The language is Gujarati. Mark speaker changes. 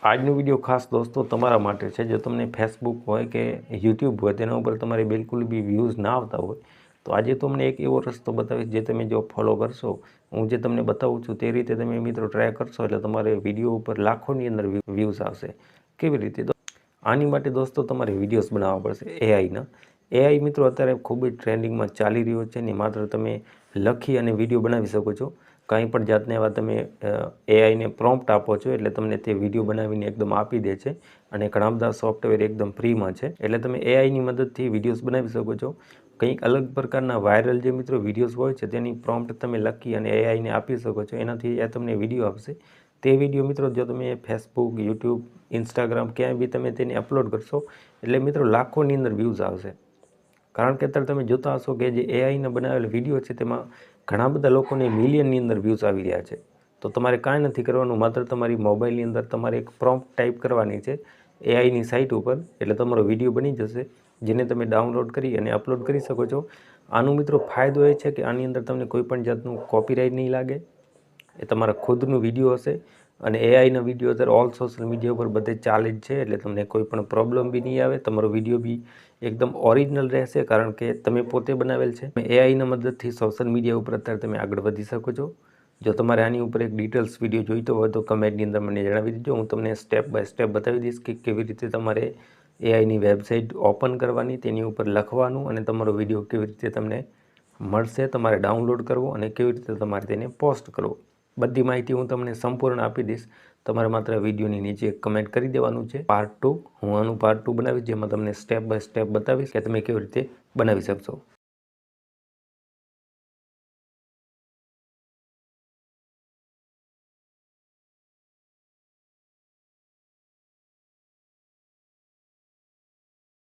Speaker 1: આજનો વિડીયો ખાસ દોસ્તો તમારા માટે છે। જો તમને ફેસબુક હોય કે યુટ્યુબ હોય તેના ઉપર તમારે બિલકુલ બી વ્યૂઝ ના આવતા હોય તો આજે તમને એક એવો રસ્તો બતાવીશ જે તમે જો ફોલો કરશો, હું જે તમને બતાવું છું તે રીતે તમે મિત્રો ટ્રાય કરશો એટલે તમારે વિડીયો ઉપર લાખોની અંદર વ્યૂઝ આવશે। કેવી રીતે? તો આની માટે દોસ્તો તમારે વિડીયોઝ બનાવવા પડશે એઆઈના। એઆઈ મિત્રો અત્યારે ખૂબ જ ટ્રેન્ડિંગમાં ચાલી રહ્યો છે ને માત્ર તમે લખી અને વિડીયો બનાવી શકો છો। કંઈ પણ જાતને એવા તમે એઆઈને પ્રોમ્પ્ટ આપો છો એટલે તમને તે વિડીયો બનાવીને એકદમ આપી દે છે અને ઘણા બધા સોફ્ટવેર એકદમ ફ્રીમાં છે એટલે તમે એઆઈની મદદથી વિડીયોઝ બનાવી શકો છો। કંઈક અલગ પ્રકારના વાયરલ જે મિત્રો વિડીયોઝ હોય છે તેની પ્રોમ્પ્ટ તમે લખી અને એઆઈને આપી શકો છો, એનાથી એ તમને વિડીયો આપશે। તે વિડીયો મિત્રો જો તમે ફેસબુક, યુટ્યુબ, ઇન્સ્ટાગ્રામ ક્યાંય બી તમે તેને અપલોડ કરશો એટલે મિત્રો લાખોની અંદર વ્યૂઝ આવશે। કારણ કે અત્યારે તમે જોતા હશો કે જે એઆઈના બનાવેલ વિડીયો છે તેમાં ઘણા બધા લોકોને મિલિયનની અંદર વ્યૂઝ આવી રહ્યા છે। તો તમારે કાંઈ નથી કરવાનું, માત્ર તમારી મોબાઈલની અંદર તમારે એક પ્રોમ્પ્ટ ટાઈપ કરવાની છે એઆઈની સાઇટ ઉપર એટલે તમારો વિડીયો બની જશે, જેને તમે ડાઉનલોડ કરી અને અપલોડ કરી શકો છો। આનો મિત્રો ફાયદો એ છે કે આની અંદર તમને કોઈ પણ જાતનું કોપીરાઇટ નહીં લાગે, એ તમારા ખુદનું વિડીયો હશે અને એઆઈના વિડીયો અત્યારે ઓલ સોશિયલ મીડિયા ઉપર બધે ચાલે જ છે એટલે તમને કોઈ પણ પ્રોબ્લેમ બી નહીં આવે। તમારો વિડીયો બી એકદમ ઓરિજિનલ રહેશે કારણ કે તમે પોતે બનાવેલ છે। એઆઈના મદદથી સોશિયલ મીડિયા ઉપર અત્યારે તમે આગળ વધી શકો છો। જો તમારે આની ઉપર એક ડિટેલ્સ વિડીયો જોઈતો હોય તો કમેન્ટની અંદર મને જણાવી દેજો, હું તમને સ્ટેપ બાય સ્ટેપ બતાવી દઈશ કે કેવી રીતે તમારે એઆઈની વેબસાઇટ ઓપન કરવાની, તેની ઉપર લખવાનું અને તમારો વિડીયો કેવી રીતે તમને મળશે, તમારે ડાઉનલોડ કરવો અને કેવી રીતે તમારે તેને પોસ્ટ કરવો, બધી માહિતી હું તમને સંપૂર્ણ આપી દઈશ। તમારે માત્ર વિડીયોની નીચે કમેન્ટ કરી દેવાનું છે પાર્ટ 2। હું આનું પાર્ટ 2 બનાવીશ જેમાં તમને સ્ટેપ બાય સ્ટેપ બતાવીશ કે તમે કેવી રીતે બનાવી શકશો।